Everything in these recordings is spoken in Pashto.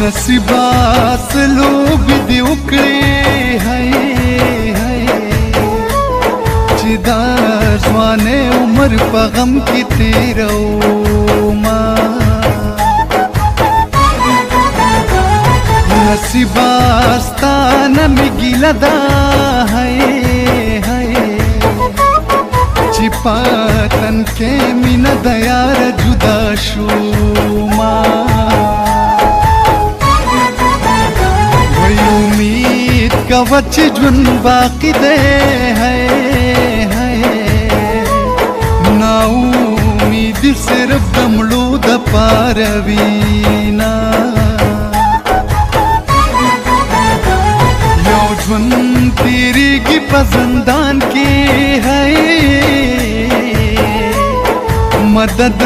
نصیبا سلوبې دې وکړې هی هی چې دا ځوانې عمر په غم کې تېروما نصیبا ستا نه مې ګیله ده هی هی چې په تن کې مینه د یاره جدا شوما امید کوه چې ژوند باقي دی نا امیدي صرف د مړو دپاره وینا یو ژوند تېرېږي په زندان کې مدد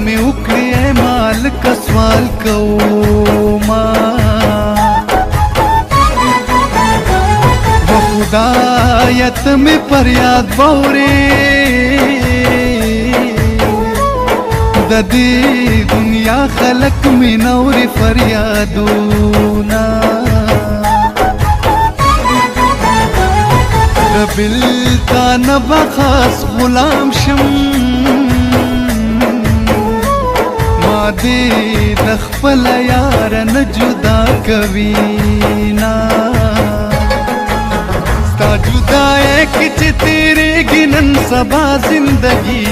مې وکړې مالکه سوال کوما خدایت میں فریاد باورے دا دی دنیا خلق میں نور فریادونا دا بلتا نبا خاص غلام شم ما دی دخپل یار نجدا کوینا تا جدائے کچھ تیرېږي نن سبا زندگی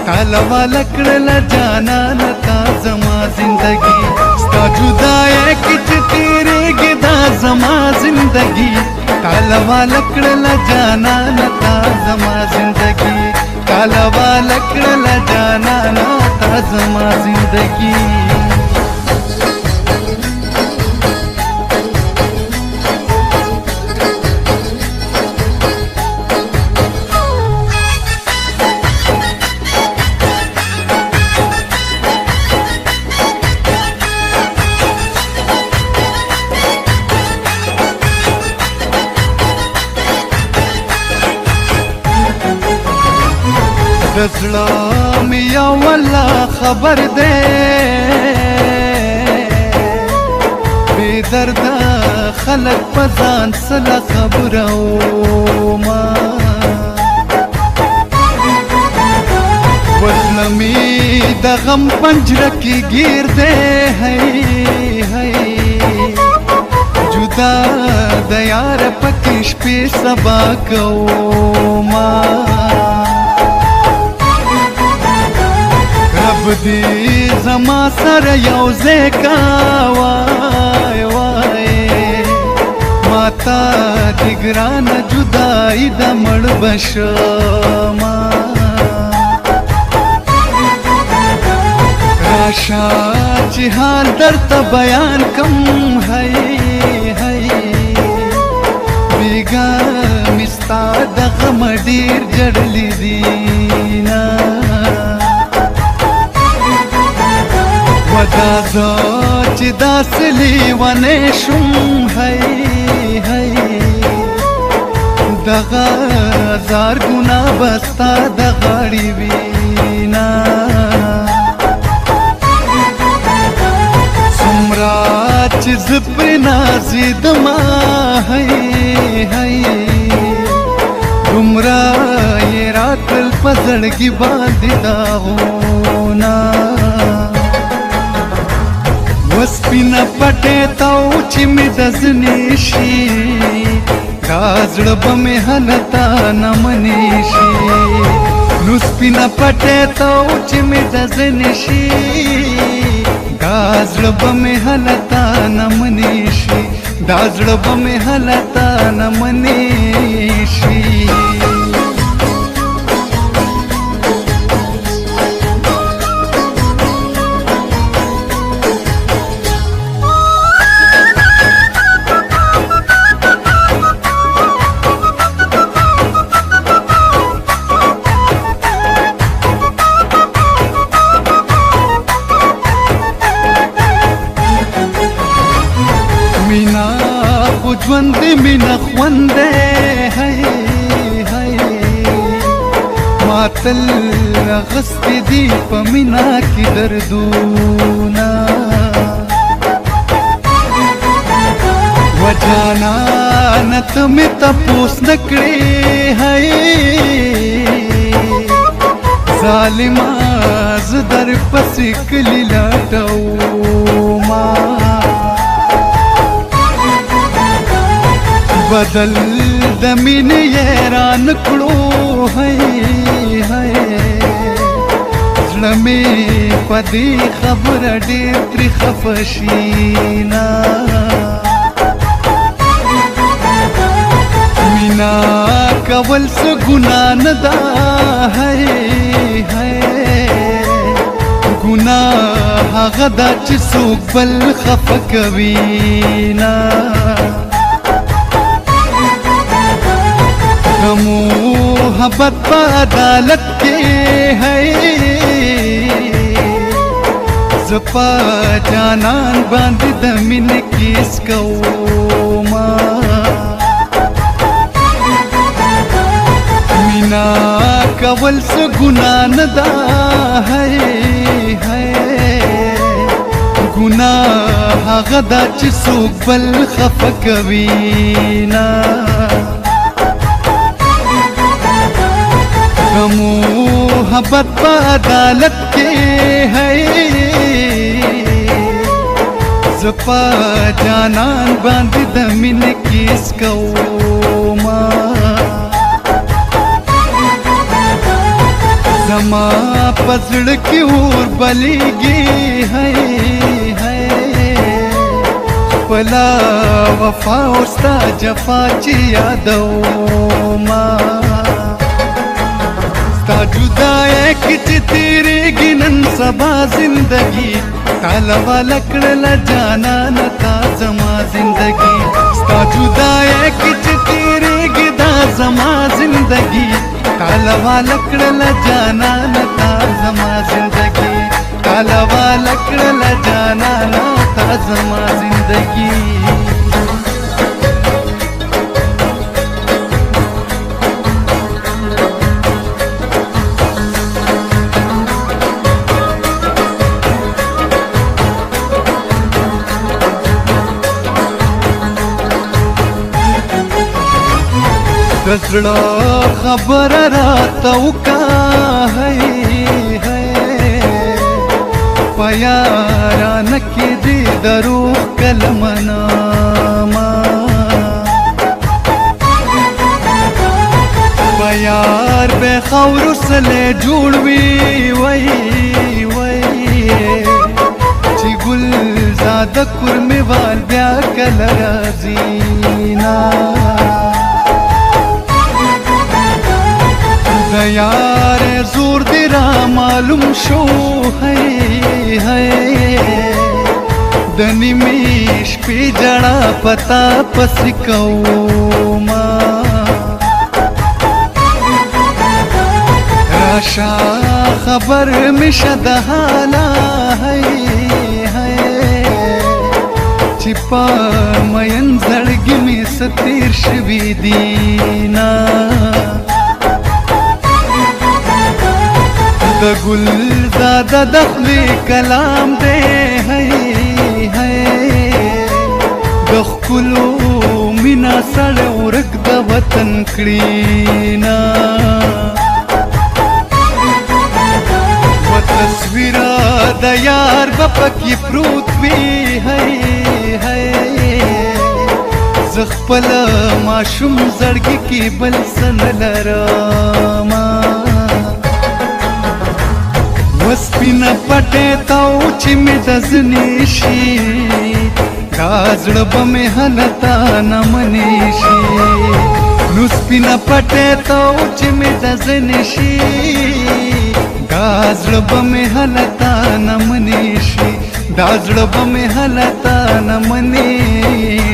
تاله والا کړله جانانه تا زما زندگی ستا جدائے کچھ تیرېږي دا زما زندگی تاله والا کړله جانانه تا زما زندگی تاله والا کړله جانانه تا زما زندگی دزړه مې یو الله خبر دی بې درده خلک په ځان سله خبره وما وزله مې د غم پنجره کې ګیر دی جدا د یاره پکې شپې سبا کوما رب دې زما سره یو ځای کا وای وای ماته دې ګرانه جدایي د مړ به شمه راشه چې حال درته بیان کم بیګا مې ستا د غم ډېر جړلي دینه ودا زه چې داسې لیونی شوم دغه هزار ګناه به ستا د غاړې وینا څومره چې زه پرې نازېدمه دومره یې راکړل په زړګي باندې داغونه وسپینه پټې تاو چې مې د زنې شي دا زړه به مې هلته نه منې شي نو سپینه پټې تاو چې مې د زنې شي دا زړه به مې هلته نه منې شي دا زړه به مې هلته نه منې شي ژوند مینه خوند ما تل غستې دي په مینا کې دردونه ته مې تپوس نه کړې هی ظالما زه در پسې کلي لټوما بدل د مینې حیران کړو هی زړه مې په دې خبره ډېر ترې خفه شي نه مینا کول څه ګناه نه ده ګناه هغه ده چې څوک بل خفه کوي نه د محبت په عدالت کې زه په جانان باندې د مینې کیس کومه مینا کول څه ګناه نه ده ګناه هغه ده چې څوک بل خفه کوي نه د محبت په عدالت کې زه په جانان باندې د مینې کیس کومه زما په زړه کې اور بلیږي خپله وفا او ستا جفا چې یادومه ستا جدایۍ کې چې تېرېږي نن سبا زندګي تاله واله کړله جانانه تا زما زندګي ستا جدایۍ کې چې تېرېږي دا زما زندګي تاله واله کړله جانانه تا زما زندګي تاله واله کړله جانانه تا زما زندګي د زړه خبره راته وکړه په یارانه کې دې دروغ کلمه نامه په یار به خاورو سلی جوړ وي چې ګلزاده کورمېوال بیا کله راځي نه د یار زور دی را معلوم شو د نیمې شپې جړه پتا پسې کومه راشه خبر مې شه د حاله چې په مین زړګي مې څه تېر شوي دي نه د ګلزاده د خولې کلام دی د ښکلو مینا سړی ورک د وطن کړي نه و تصویره د یار به پکې پروت وي زه خپله ماشوم زړګي کې بل څه نه لرمه وسپینه پټې تاو چې مې د زنې شي دا زړه به مې هلته نه منې شي نو سپینه پټې تاو چې مې د زنې شي دا زړه به مې هلته نه منې شي دا زړه به مې هلته نه منې